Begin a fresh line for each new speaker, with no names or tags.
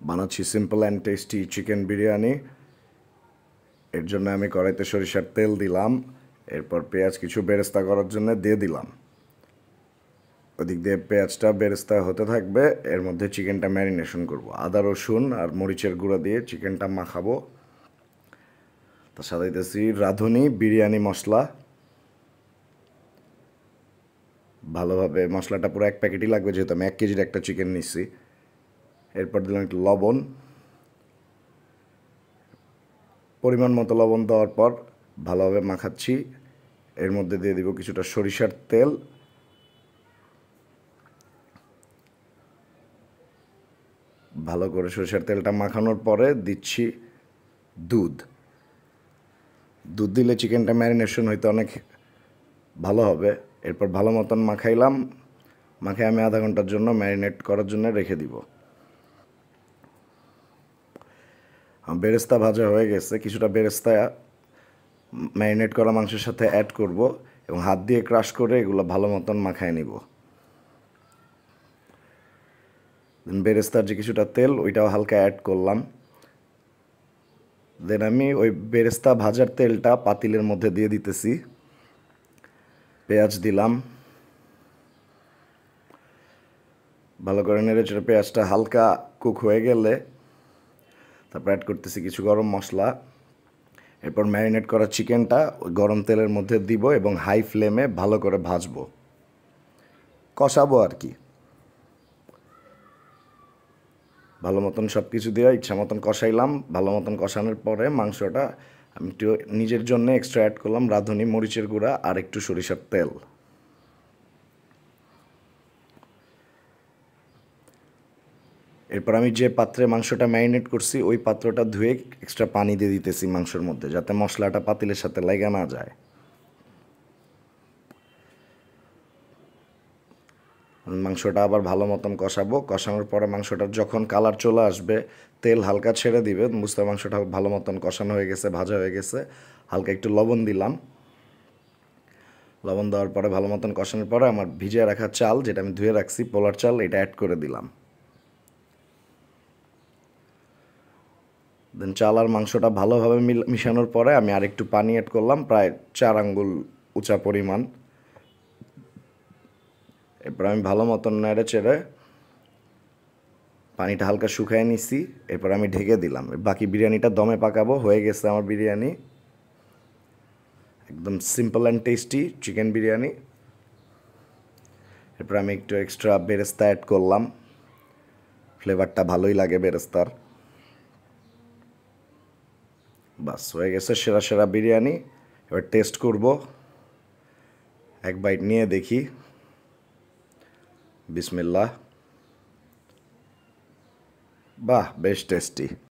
বানাচ্ছি simple and tasty chicken biryani. এর জন্য আমি কড়াইতে সরিষার তেল দিলাম, এরপর পেঁয়াজ কিছু বেরেস্তা করার জন্য দিয়ে দিলাম। ওদিক দিয়ে পেঁয়াজটা বেরেস্তা হতে থাকবে, এর মধ্যে চিকেনটা ম্যারিনেশন করব। আদা রসুন আর মরিচের গুঁড়া দিয়ে চিকেনটা মাখাবো। তার সাথে দিতেছি রাঁধুনি বিরিয়ানি মশলা। ভালোভাবে মশলাটা পুরো 1 প্যাকেটই লাগবে, যেহেতু আমি 1 কেজির একটা চিকেন নিচ্ছি। এরপর দিলাম একটু লবণ, পরিমাণ মতো লবণ দেওয়ার পর ভালোভাবে মাখাচ্ছি। এর মধ্যে দিয়ে দিব কিছুটা সরিষার তেল, ভালো করে সরিষার তেলটা মাখানোর পরে দিচ্ছি দুধ। দুধ দিলে চিকেনটা ম্যারিনেশন হইতে অনেক ভালো হবে। এরপর ভালো মতন মাখাইলাম, মাখাই আমি আধা ঘন্টার জন্য ম্যারিনেট করার জন্য রেখে দিব। বেরেস্তা ভাজা হয়ে গেছে, কিছুটা বেরেস্তা ম্যারিনেট করা মাংসের সাথে অ্যাড করব এবং হাত দিয়ে ক্রাশ করে এগুলো ভালো মতন মাখায় নিব। বেরেস্তার যে কিছুটা তেল ওইটাও হালকা অ্যাড করলাম। দেন আমি ওই বেরেস্তা ভাজার তেলটা পাতিলের মধ্যে দিয়ে দিতেছি। পেঁয়াজ দিলাম, ভালো করে নেড়ে চেড়ে পেঁয়াজটা হালকা কুক হয়ে গেলে তারপর অ্যাড করতেছি কিছু গরম মশলা। এরপর ম্যারিনেট করা চিকেনটা ওই গরম তেলের মধ্যে দিব এবং হাই ফ্লেমে ভালো করে ভাজবো, কষাবো আর কি। ভালো মতন সব কিছু দিয়ে ইচ্ছা মতন কষাইলাম। ভালো মতন কষানোর পরে মাংসটা আমি একটু নিজের জন্য এক্সট্রা অ্যাড করলাম রাঁধুনি মরিচের গুঁড়া আর একটু সরিষার তেল। এরপর আমি যে পাত্রে মাংসটা ম্যারিনেট করছি ওই পাত্রটা ধুয়ে এক্সট্রা পানি দিয়ে দিতেছি মাংসের মধ্যে, যাতে মশলাটা পাতিলের সাথে লেগে না যায়। মাংসটা আবার ভালো মতন কষাবো। কষানোর পরে মাংসটার যখন কালার চলে আসবে, তেল হালকা ছেড়ে দিবে, বুঝতে মাংসটা ভালো মতন কষানো হয়ে গেছে, ভাজা হয়ে গেছে। হালকা একটু লবণ দিলাম। লবণ দেওয়ার পরে ভালো মতন কষানোর পরে আমার ভিজিয়ে রাখা চাল, যেটা আমি ধুয়ে রাখছি পোলার চাল, এটা অ্যাড করে দিলাম। দেন চাল আর মাংসটা ভালোভাবে মিশানোর পরে আমি আরেকটু পানি অ্যাড করলাম, প্রায় 4 আঙ্গুল উঁচা পরিমাণ। এরপর আমি ভালো মতন নেড়ে চেড়ে পানিটা হালকা শুকায় নিছি। এরপর আমি ঢেকে দিলাম, বাকি বিরিয়ানিটা দমে পাকাবো। হয়ে গেছে আমার বিরিয়ানি, একদম simple and tasty chicken biryani. এরপর আমি একটু এক্সট্রা বেরেস্তা অ্যাড করলাম, ফ্লেভারটা ভালোই লাগে বেরেস্তার। বাস হয়ে গেছে সেরা সেরা বিরিয়ানি। এবার টেস্ট করব, এক বাইট নিয়ে দেখি। বিসমিল্লাহ। বাহ, বেশ টেস্টি।